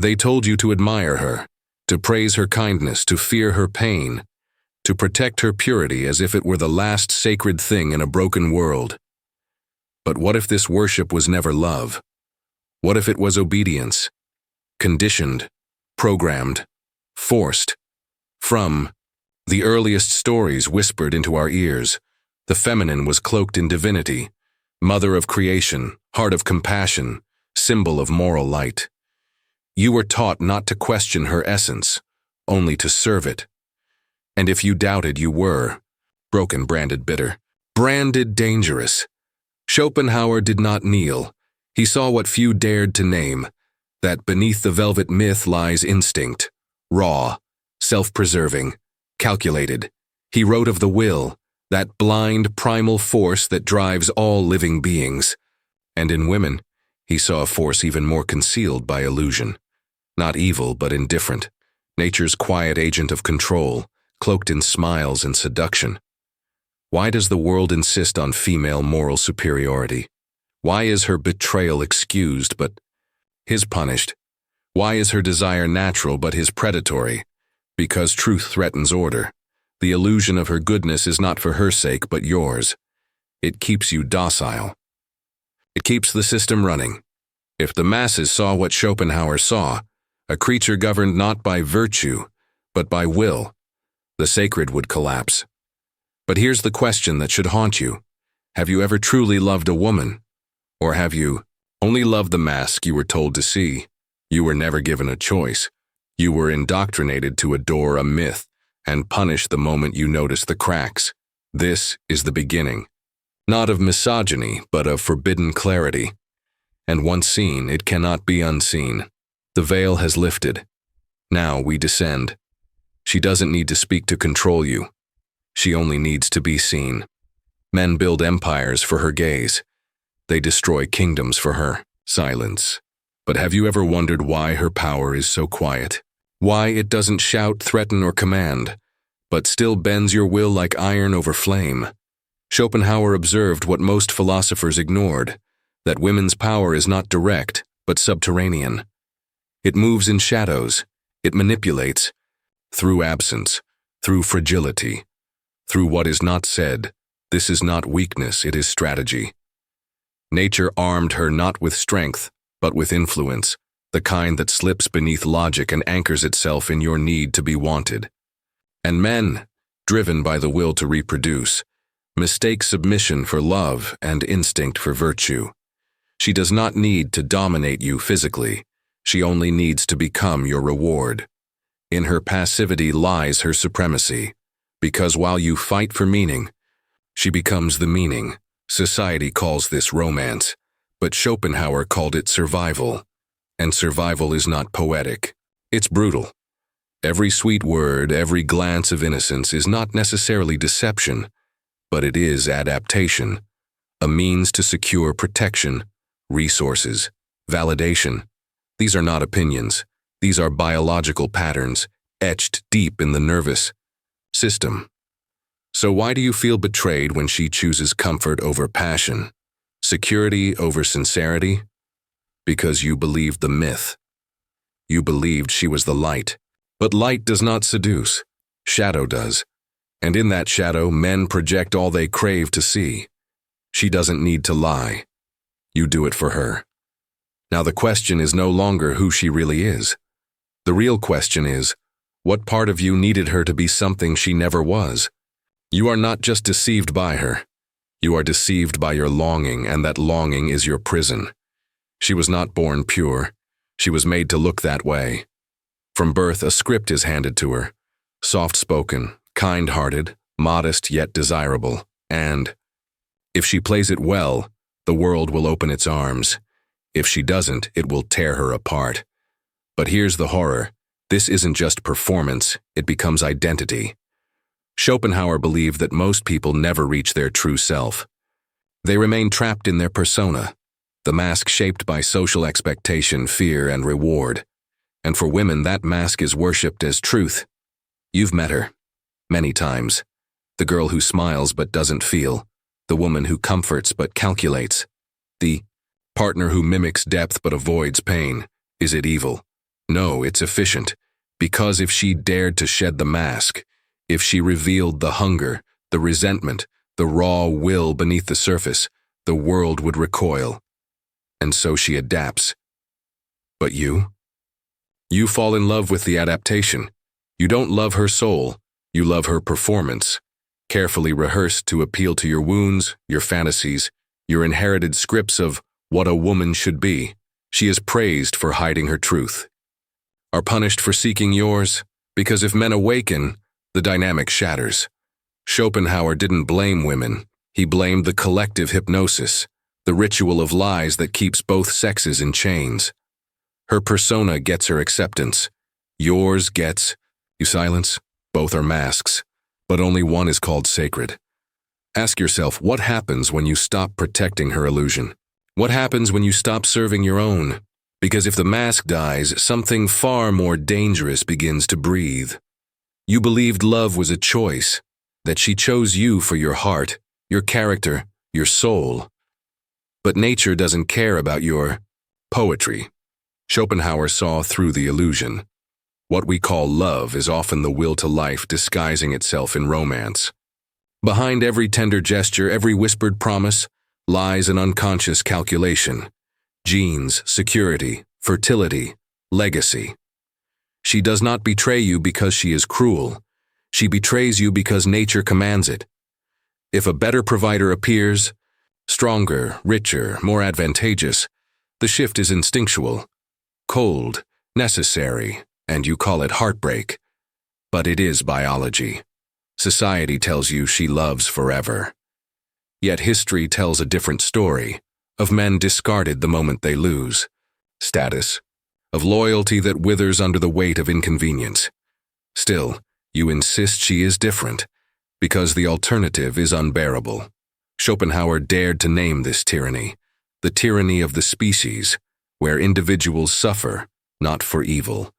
They told you to admire her, to praise her kindness, to fear her pain, to protect her purity as if it were the last sacred thing in a broken world. But what if this worship was never love? What if it was obedience? Conditioned, programmed, forced. From the earliest stories whispered into our ears, the feminine was cloaked in divinity, mother of creation, heart of compassion, symbol of moral light. You were taught not to question her essence, only to serve it. And if you doubted, you were broken, branded bitter, branded dangerous. Schopenhauer did not kneel. He saw what few dared to name, that beneath the velvet myth lies instinct, raw, self-preserving, calculated. He wrote of the will, that blind, primal force that drives all living beings. And in women, he saw a force even more concealed by illusion. Not evil, but indifferent. Nature's quiet agent of control, cloaked in smiles and seduction. Why does the world insist on female moral superiority? Why is her betrayal excused, but his punished? Why is her desire natural, but his predatory? Because truth threatens order. The illusion of her goodness is not for her sake, but yours. It keeps you docile. It keeps the system running. If the masses saw what Schopenhauer saw, a creature governed not by virtue, but by will, the sacred would collapse. But here's the question that should haunt you. Have you ever truly loved a woman? Or have you only loved the mask you were told to see? You were never given a choice. You were indoctrinated to adore a myth and punish the moment you notice the cracks. This is the beginning, not of misogyny, but of forbidden clarity. And once seen, it cannot be unseen. The veil has lifted. Now we descend. She doesn't need to speak to control you. She only needs to be seen. Men build empires for her gaze. They destroy kingdoms for her silence. But have you ever wondered why her power is so quiet? Why it doesn't shout, threaten, or command, but still bends your will like iron over flame? Schopenhauer observed what most philosophers ignored, that women's power is not direct, but subterranean. It moves in shadows. It manipulates, through absence, through fragility, through what is not said. This is not weakness, it is strategy. Nature armed her not with strength, but with influence, the kind that slips beneath logic and anchors itself in your need to be wanted. And men, driven by the will to reproduce, mistake submission for love and instinct for virtue. She does not need to dominate you physically. She only needs to become your reward. In her passivity lies her supremacy, because while you fight for meaning, she becomes the meaning. Society calls this romance, but Schopenhauer called it survival. And survival is not poetic. It's brutal. Every sweet word, every glance of innocence is not necessarily deception, but it is adaptation, a means to secure protection, resources, validation. These are not opinions. These are biological patterns, etched deep in the nervous system. So why do you feel betrayed when she chooses comfort over passion, security over sincerity? Because you believed the myth. You believed she was the light. But light does not seduce. Shadow does. And in that shadow, men project all they crave to see. She doesn't need to lie. You do it for her. Now the question is no longer who she really is. The real question is, what part of you needed her to be something she never was? You are not just deceived by her. You are deceived by your longing, and that longing is your prison. She was not born pure. She was made to look that way. From birth, a script is handed to her. Soft-spoken, kind-hearted, modest yet desirable. And if she plays it well, the world will open its arms. If she doesn't, it will tear her apart. But here's the horror. This isn't just performance, it becomes identity. Schopenhauer believed that most people never reach their true self. They remain trapped in their persona, the mask shaped by social expectation, fear, and reward. And for women, that mask is worshipped as truth. You've met her, many times. The girl who smiles but doesn't feel, the woman who comforts but calculates, the partner who mimics depth but avoids pain. Is it evil? No, it's efficient. Because if she dared to shed the mask, if she revealed the hunger, the resentment, the raw will beneath the surface, the world would recoil. And so she adapts. But you? You fall in love with the adaptation. You don't love her soul, you love her performance, carefully rehearsed to appeal to your wounds, your fantasies, your inherited scripts of what a woman should be. She is praised for hiding her truth. Are punished for seeking yours, because if men awaken, the dynamic shatters. Schopenhauer didn't blame women. He blamed the collective hypnosis, the ritual of lies that keeps both sexes in chains. Her persona gets her acceptance. Yours gets, you silence, both are masks, but only one is called sacred. Ask yourself, what happens when you stop protecting her illusion? What happens when you stop serving your own? Because if the mask dies, something far more dangerous begins to breathe. You believed love was a choice, that she chose you for your heart, your character, your soul. But nature doesn't care about your poetry. Schopenhauer saw through the illusion. What we call love is often the will to life disguising itself in romance. Behind every tender gesture, every whispered promise, lies an unconscious calculation. Genes, security, fertility, legacy. She does not betray you because she is cruel. She betrays you because nature commands it. If a better provider appears, stronger, richer, more advantageous, the shift is instinctual, cold, necessary, and you call it heartbreak. But it is biology. Society tells you she loves forever. Yet history tells a different story, of men discarded the moment they lose status, of loyalty that withers under the weight of inconvenience. Still, you insist she is different, because the alternative is unbearable. Schopenhauer dared to name this tyranny, the tyranny of the species, where individuals suffer, not for evil,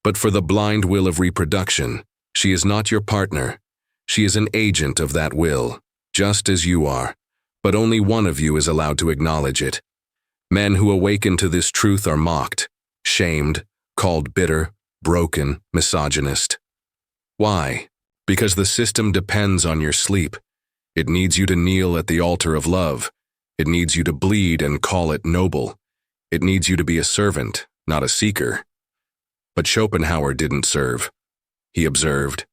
but for the blind will of reproduction. She is not your partner. She is an agent of that will, just as you are, but only one of you is allowed to acknowledge it. Men who awaken to this truth are mocked, shamed, called bitter, broken, misogynist. Why? Because the system depends on your sleep. It needs you to kneel at the altar of love. It needs you to bleed and call it noble. It needs you to be a servant, not a seeker. But Schopenhauer didn't serve. He observed.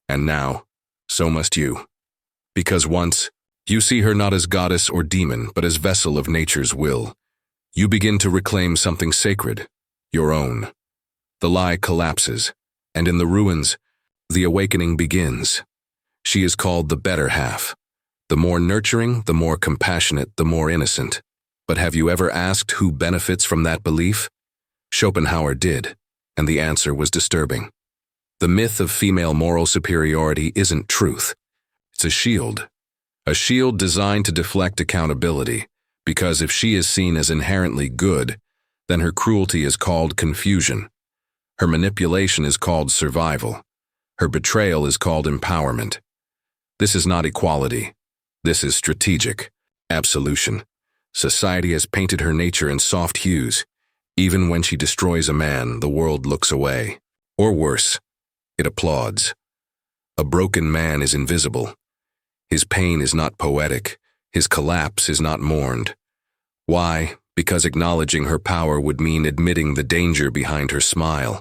And now, so must you. Because once, you see her not as goddess or demon, but as vessel of nature's will. You begin to reclaim something sacred, your own. The lie collapses, and in the ruins, the awakening begins. She is called the better half. The more nurturing, the more compassionate, the more innocent. But have you ever asked who benefits from that belief? Schopenhauer did, and the answer was disturbing. The myth of female moral superiority isn't truth. It's a shield designed to deflect accountability, because if she is seen as inherently good, then her cruelty is called confusion. Her manipulation is called survival. Her betrayal is called empowerment. This is not equality. This is strategic absolution. Society has painted her nature in soft hues. Even when she destroys a man, the world looks away. Or worse, it applauds. A broken man is invisible. His pain is not poetic. His collapse is not mourned. Why? Because acknowledging her power would mean admitting the danger behind her smile.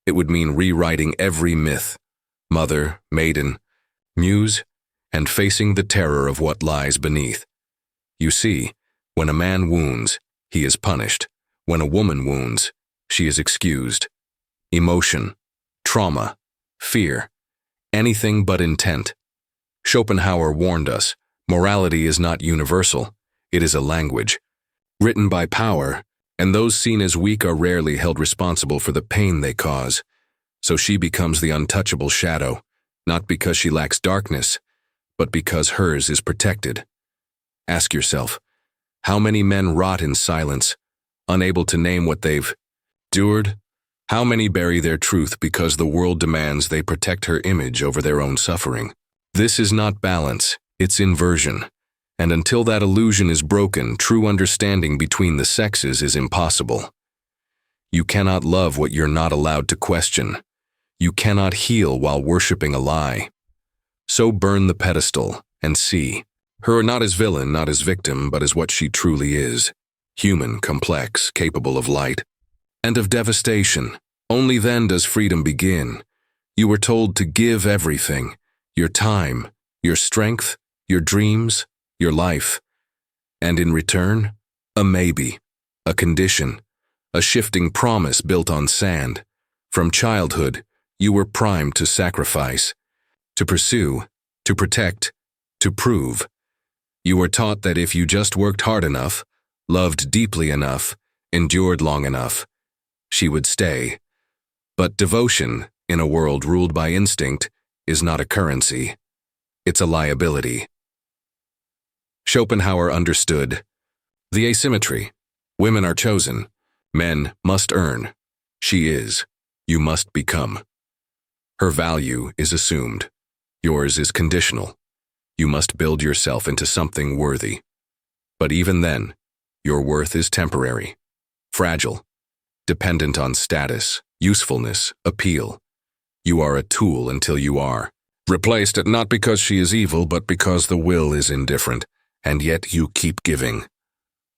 It would mean rewriting every myth, mother, maiden, muse, and facing the terror of what lies beneath. You see, when a man wounds, he is punished. When a woman wounds, she is excused. Emotion, trauma, fear, anything but intent. Schopenhauer warned us, morality is not universal, it is a language. Written by power, and those seen as weak are rarely held responsible for the pain they cause. So she becomes the untouchable shadow, not because she lacks darkness, but because hers is protected. Ask yourself, how many men rot in silence, unable to name what they've endured? How many bury their truth because the world demands they protect her image over their own suffering? This is not balance, it's inversion. And until that illusion is broken, true understanding between the sexes is impossible. You cannot love what you're not allowed to question. You cannot heal while worshiping a lie. So burn the pedestal and see her not as villain, not as victim, but as what she truly is. Human, complex, capable of light and of devastation. Only then does freedom begin. You were told to give everything, your time, your strength, your dreams, your life. And in return, a maybe, a condition, a shifting promise built on sand. From childhood, you were primed to sacrifice, to pursue, to protect, to prove. You were taught that if you just worked hard enough, loved deeply enough, endured long enough, she would stay. But devotion, in a world ruled by instinct, is not a currency. It's a liability. Schopenhauer understood the asymmetry. Women are chosen. Men must earn. She is. You must become. Her value is assumed. Yours is conditional. You must build yourself into something worthy. But even then, your worth is temporary, fragile, dependent on status, usefulness, appeal. You are a tool until you are replaced, not because she is evil, but because the will is indifferent, and yet you keep giving.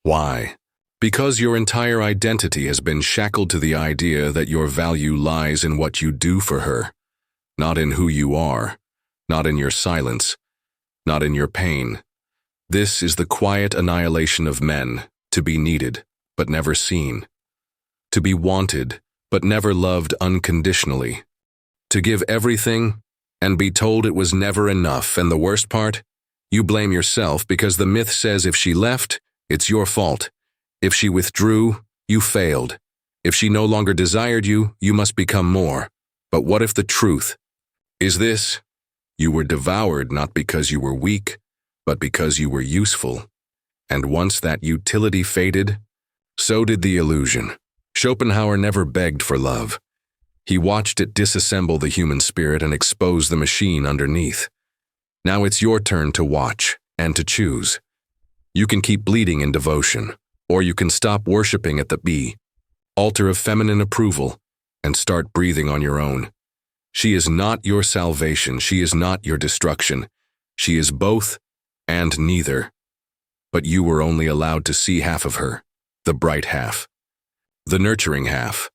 Why? Because your entire identity has been shackled to the idea that your value lies in what you do for her, not in who you are, not in your silence, not in your pain. This is the quiet annihilation of men, to be needed, but never seen. To be wanted, but never loved unconditionally. To give everything, and be told it was never enough, and the worst part? You blame yourself because the myth says if she left, it's your fault. If she withdrew, you failed. If she no longer desired you, you must become more. But what if the truth is this? You were devoured not because you were weak, but because you were useful. And once that utility faded, so did the illusion. Schopenhauer never begged for love. He watched it disassemble the human spirit and expose the machine underneath. Now it's your turn to watch and to choose. You can keep bleeding in devotion, or you can stop worshiping at the altar of feminine approval and start breathing on your own. She is not your salvation. She is not your destruction. She is both and neither. But you were only allowed to see half of her, the bright half, the nurturing half,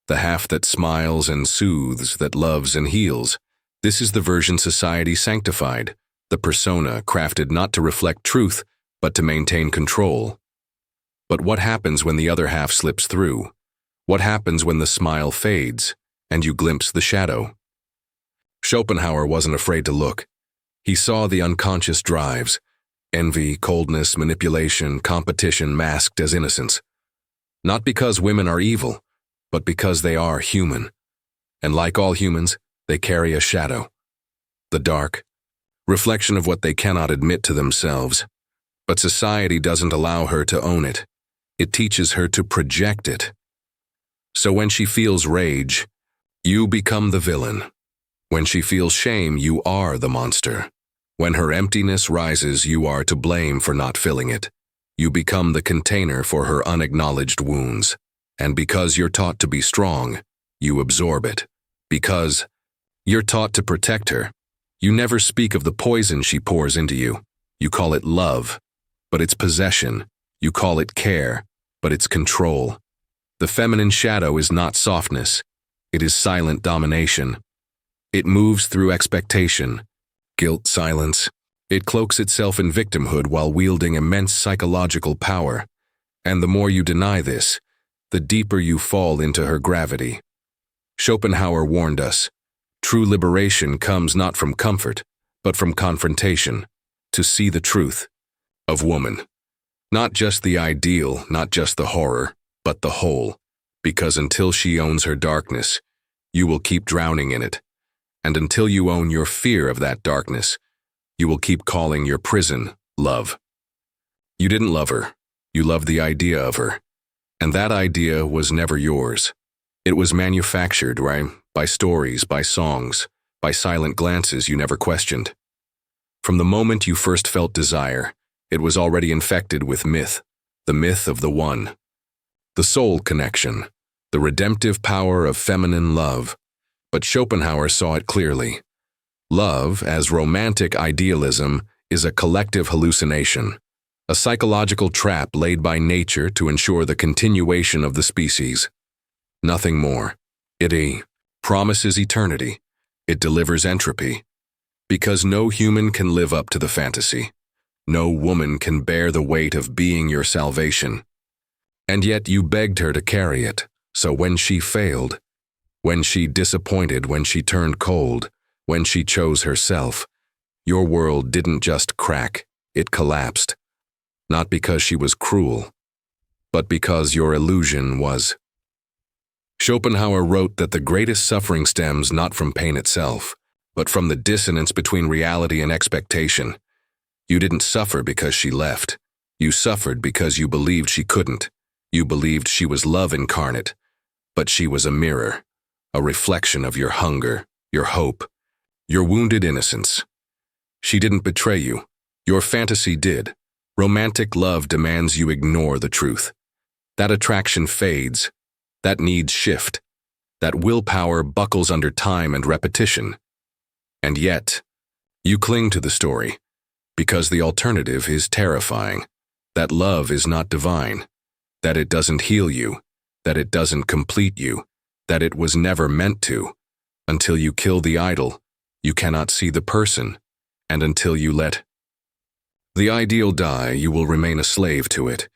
the half that smiles and soothes, that loves and heals. This is the version society sanctified, the persona crafted not to reflect truth, but to maintain control. But what happens when the other half slips through? What happens when the smile fades and you glimpse the shadow? Schopenhauer wasn't afraid to look. He saw the unconscious drives, envy, coldness, manipulation, competition masked as innocence. Not because women are evil, but because they are human. And like all humans, they carry a shadow. The dark, reflection of what they cannot admit to themselves. But society doesn't allow her to own it. It teaches her to project it. So when she feels rage, you become the villain. When she feels shame, you are the monster. When her emptiness rises, you are to blame for not filling it. You become the container for her unacknowledged wounds. And because you're taught to be strong, you absorb it. Because you're taught to protect her, you never speak of the poison she pours into you. You call it love, but it's possession. You call it care, but it's control. The feminine shadow is not softness. It is silent domination. It moves through expectation, guilt, silence. It cloaks itself in victimhood while wielding immense psychological power. And the more you deny this, the deeper you fall into her gravity. Schopenhauer warned us, true liberation comes not from comfort, but from confrontation, to see the truth of woman. Not just the ideal, not just the horror, but the whole. Because until she owns her darkness, you will keep drowning in it. And until you own your fear of that darkness, you will keep calling your prison love. You didn't love her. You loved the idea of her. And that idea was never yours. It was manufactured, right? By stories, by songs, by silent glances you never questioned. From the moment you first felt desire, it was already infected with myth, the myth of the one. The soul connection, the redemptive power of feminine love. But Schopenhauer saw it clearly. Love, as romantic idealism, is a collective hallucination, a psychological trap laid by nature to ensure the continuation of the species. Nothing more. It promises eternity. It delivers entropy. Because no human can live up to the fantasy. No woman can bear the weight of being your salvation. And yet you begged her to carry it, so when she failed, when she disappointed, when she turned cold, when she chose herself, your world didn't just crack, it collapsed. Not because she was cruel, but because your illusion was. Schopenhauer wrote that the greatest suffering stems not from pain itself, but from the dissonance between reality and expectation. You didn't suffer because she left. You suffered because you believed she couldn't. You believed she was love incarnate, but she was a mirror, a reflection of your hunger, your hope, your wounded innocence. She didn't betray you. Your fantasy did. Romantic love demands you ignore the truth. That attraction fades. That needs shift. That willpower buckles under time and repetition. And yet, you cling to the story, because the alternative is terrifying. That love is not divine. That it doesn't heal you. That it doesn't complete you. That it was never meant to. Until you kill the idol, you cannot see the person. And until you let the ideal die, you will remain a slave to it,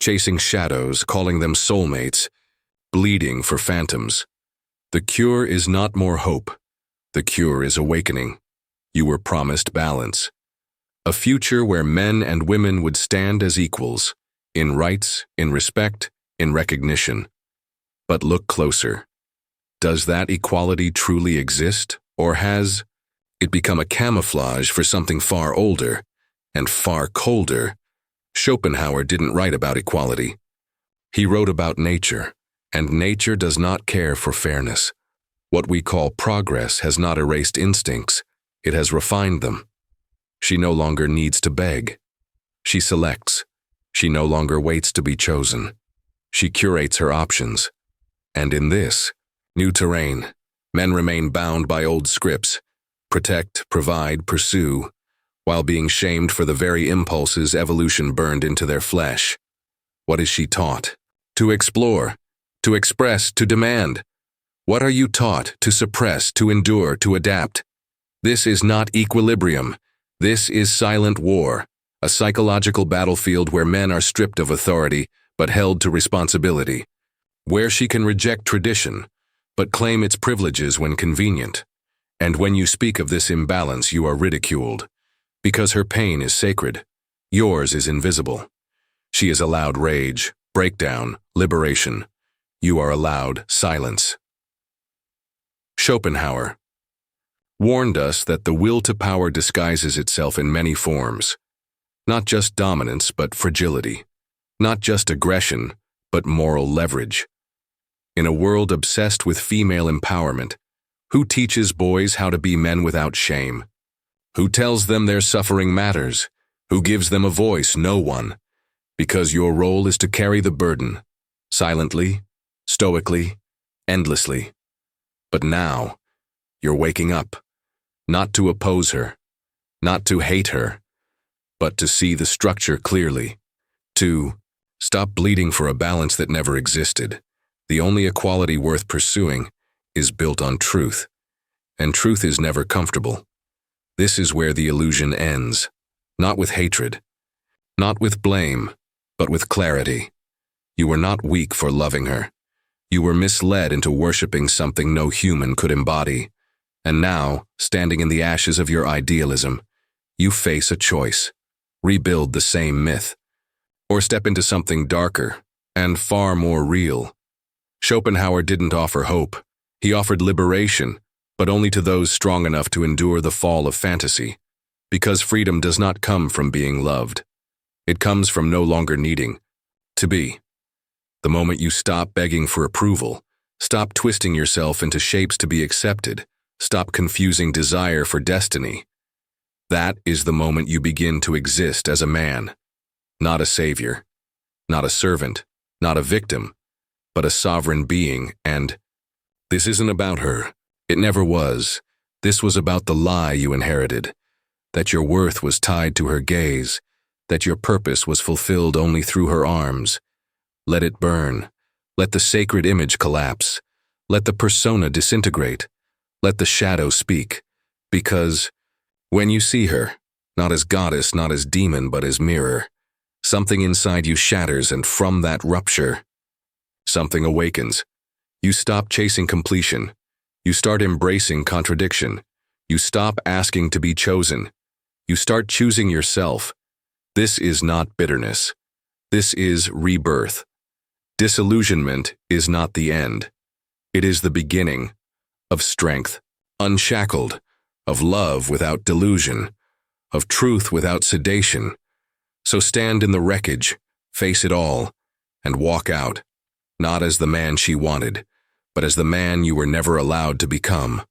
chasing shadows, calling them soulmates, bleeding for phantoms. The cure is not more hope. The cure is awakening. You were promised balance. A future where men and women would stand as equals, in rights, in respect, in recognition. But look closer. Does that equality truly exist, or has it become a camouflage for something far older and far colder? Schopenhauer didn't write about equality. He wrote about nature, and nature does not care for fairness. What we call progress has not erased instincts, it has refined them. She no longer needs to beg. She selects. She no longer waits to be chosen. She curates her options. And in this new terrain, men remain bound by old scripts, protect, provide, pursue, while being shamed for the very impulses evolution burned into their flesh. What is she taught? To explore, to express, to demand. What are you taught? To suppress, to endure, to adapt. This is not equilibrium. This is silent war, a psychological battlefield where men are stripped of authority but held to responsibility, where she can reject tradition but claim its privileges when convenient. And when you speak of this imbalance, you are ridiculed, because her pain is sacred, yours is invisible. She is allowed rage, breakdown, liberation. You are allowed silence. Schopenhauer warned us that the will to power disguises itself in many forms, not just dominance but fragility, not just aggression but moral leverage. In a world obsessed with female empowerment, who teaches boys how to be men without shame? Who tells them their suffering matters? Who gives them a voice? No one. Because your role is to carry the burden, silently, stoically, endlessly. But now, you're waking up, not to oppose her, not to hate her, but to see the structure clearly, to stop bleeding for a balance that never existed. The only equality worth pursuing is built on truth, and truth is never comfortable. This is where the illusion ends, not with hatred, not with blame, but with clarity. You were not weak for loving her. You were misled into worshiping something no human could embody. And now, standing in the ashes of your idealism, you face a choice. Rebuild the same myth, or step into something darker and far more real. Schopenhauer didn't offer hope. He offered liberation, but only to those strong enough to endure the fall of fantasy. Because freedom does not come from being loved. It comes from no longer needing to be. The moment you stop begging for approval, stop twisting yourself into shapes to be accepted, stop confusing desire for destiny, that is the moment you begin to exist as a man, not a savior, not a servant, not a victim, but a sovereign being, and this isn't about her. It never was. This was about the lie you inherited, that your worth was tied to her gaze, that your purpose was fulfilled only through her arms. Let it burn. Let the sacred image collapse. Let the persona disintegrate. Let the shadow speak. Because when you see her, not as goddess, not as demon, but as mirror, something inside you shatters, and from that rupture, something awakens. You stop chasing completion. You start embracing contradiction. You stop asking to be chosen. You start choosing yourself. This is not bitterness. This is rebirth. Disillusionment is not the end. It is the beginning of strength, unshackled, of love without delusion, of truth without sedation. So stand in the wreckage, face it all, and walk out, not as the man she wanted, but as the man you were never allowed to become.